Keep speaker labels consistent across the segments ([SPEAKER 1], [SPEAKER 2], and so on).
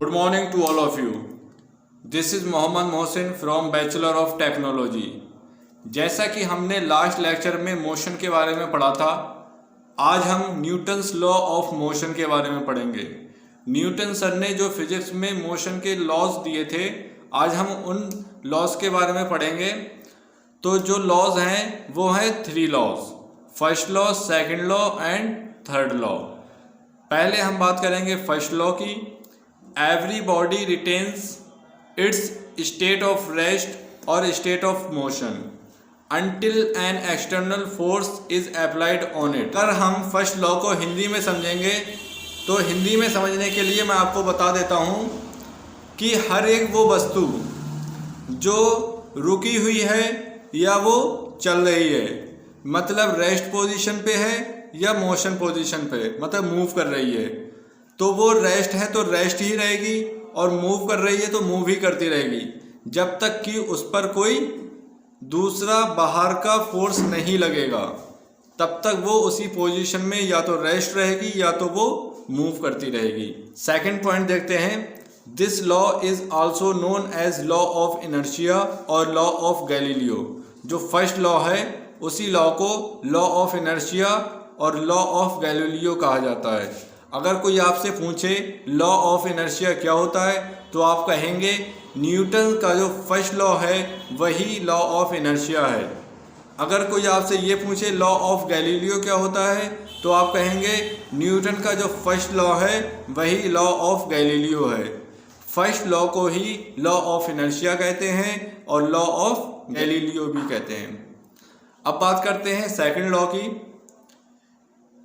[SPEAKER 1] Good morning to all of you. This is Mohammad Mohsin from bachelor of technology. जैसा कि हमने last lecture में motion के बारे में पढ़ा था, आज हम न्यूटन्स लॉ ऑफ मोशन के बारे में पढ़ेंगे। न्यूटन सर ने जो फिजिक्स में मोशन के लॉज दिए थे, आज हम उन लॉज के बारे में पढ़ेंगे। तो जो लॉज हैं वो हैं 3 laws, first law, second law and third law. पहले हम बात करेंगे फर्स्ट लॉ की। Everybody retains its state of rest और state of motion until an external force is applied on it। अगर हम फर्स्ट लॉ को हिंदी में समझेंगे तो हिंदी में समझने के लिए मैं आपको बता देता हूँ कि हर एक वो वस्तु जो रुकी हुई है या वो चल रही है, मतलब रेस्ट पोजीशन पे है या मोशन पोजीशन पे, मतलब मूव कर रही है, तो वो रेस्ट है तो रेस्ट ही रहेगी और मूव कर रही है तो मूव ही करती रहेगी जब तक कि उस पर कोई दूसरा बाहर का फोर्स नहीं लगेगा। तब तक वो उसी पोजीशन में या तो रेस्ट रहेगी या तो वो मूव करती रहेगी। सेकंड पॉइंट देखते हैं। This law is also known as law of inertia और लॉ ऑफ गैलीलियो। जो फर्स्ट लॉ है उसी लॉ को लॉ ऑफ इनर्शिया और लॉ ऑफ गैलीलियो कहा जाता है। अगर कोई आपसे पूछे लॉ ऑफ इनर्शिया क्या होता है तो आप कहेंगे न्यूटन का जो फर्स्ट लॉ है वही लॉ ऑफ इनर्शिया है। अगर कोई आपसे ये पूछे लॉ ऑफ गैलीलियो क्या होता है तो आप कहेंगे न्यूटन का जो फर्स्ट लॉ है वही लॉ ऑफ गैलीलियो है। फर्स्ट लॉ को ही लॉ ऑफ इनर्शिया कहते हैं और लॉ ऑफ गैलीलियो भी कहते हैं। अब बात करते हैं सेकंड लॉ की।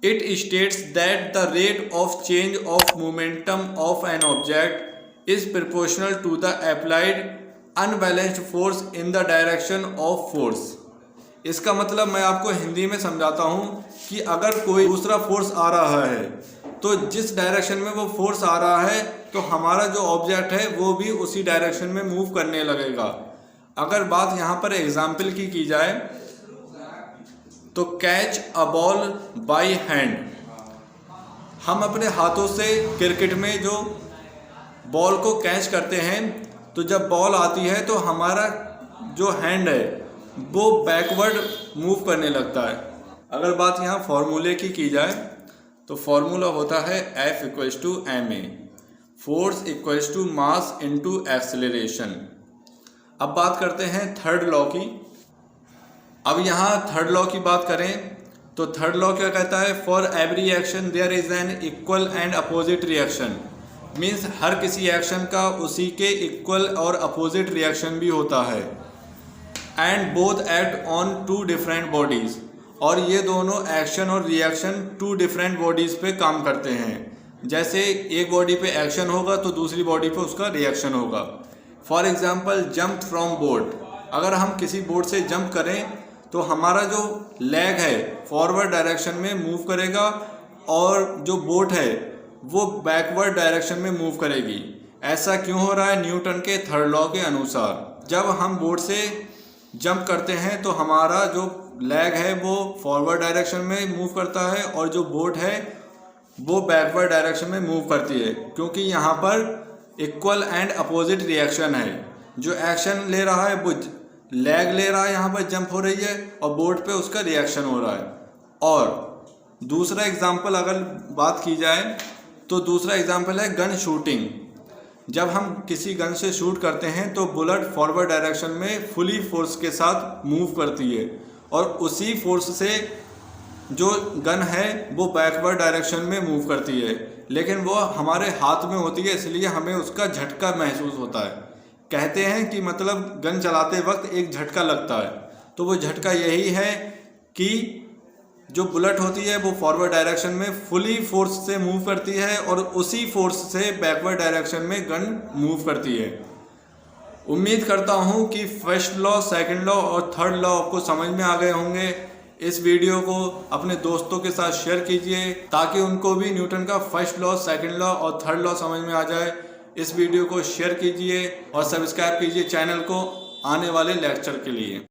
[SPEAKER 1] It states that the rate of change of momentum of an object is proportional to the applied unbalanced force in the direction of force। इसका मतलब मैं आपको हिंदी में समझाता हूँ कि अगर कोई दूसरा फोर्स आ रहा है तो जिस डायरेक्शन में वो फोर्स आ रहा है तो हमारा जो ऑब्जेक्ट है वो भी उसी डायरेक्शन में मूव करने लगेगा। अगर बात यहाँ पर एग्जाम्पल की जाए तो catch a ball by hand. हम अपने हाथों से क्रिकेट में जो बॉल को कैच करते हैं तो जब बॉल आती है तो हमारा जो हैंड है वो बैकवर्ड मूव करने लगता है। अगर बात यहाँ फॉर्मूले की जाए तो फॉर्मूला होता है F = ma, force = mass into acceleration. अब बात करते हैं थर्ड लॉ की। अब यहाँ थर्ड लॉ की बात करें तो थर्ड लॉ क्या कहता है? For every action there is an equal and opposite reaction. Means हर किसी एक्शन का उसी के इक्वल और अपोजिट रिएक्शन भी होता है। And both act on 2 different bodies. और ये दोनों एक्शन और रिएक्शन 2 डिफरेंट बॉडीज पे काम करते हैं। जैसे एक बॉडी पे एक्शन होगा तो दूसरी बॉडी पे उसका रिएक्शन होगा। For example jump from boat. अगर हम किसी बोट से जंप करें तो हमारा जो लेग है फॉरवर्ड डायरेक्शन में मूव करेगा और जो बोट है वो बैकवर्ड डायरेक्शन में मूव करेगी। ऐसा क्यों हो रहा है? न्यूटन के थर्ड लॉ के अनुसार जब हम बोट से जंप करते हैं तो हमारा जो लेग है वो फॉरवर्ड डायरेक्शन में मूव करता है और जो बोट है वो बैकवर्ड डायरेक्शन में मूव करती है, क्योंकि यहाँ पर इक्वल एंड अपोजिट रिएक्शन है। जो एक्शन ले रहा है वो लेग ले रहा है, यहाँ पर जंप हो रही है और बोर्ड पे उसका रिएक्शन हो रहा है। और दूसरा एग्जांपल अगर बात की जाए तो दूसरा एग्जांपल है गन शूटिंग। जब हम किसी गन से शूट करते हैं तो बुलेट फॉरवर्ड डायरेक्शन में फुली फोर्स के साथ मूव करती है और उसी फोर्स से जो गन है वो बैकवर्ड डायरेक्शन में मूव करती है, लेकिन वो हमारे हाथ में होती है इसलिए हमें उसका झटका महसूस होता है। कहते हैं कि मतलब गन चलाते वक्त एक झटका लगता है, तो वो झटका यही है कि जो बुलेट होती है वो फॉरवर्ड डायरेक्शन में फुली फोर्स से मूव करती है और उसी फोर्स से बैकवर्ड डायरेक्शन में गन मूव करती है। उम्मीद करता हूँ कि फर्स्ट लॉ, सेकंड लॉ और थर्ड लॉ आपको समझ में आ गए होंगे। इस वीडियो को अपने दोस्तों के साथ शेयर कीजिए ताकि उनको भी न्यूटन का फर्स्ट लॉ, सेकंड लॉ और थर्ड लॉ समझ में आ जाए। इस वीडियो को शेयर कीजिए और सब्सक्राइब कीजिए चैनल को आने वाले लेक्चर के लिए।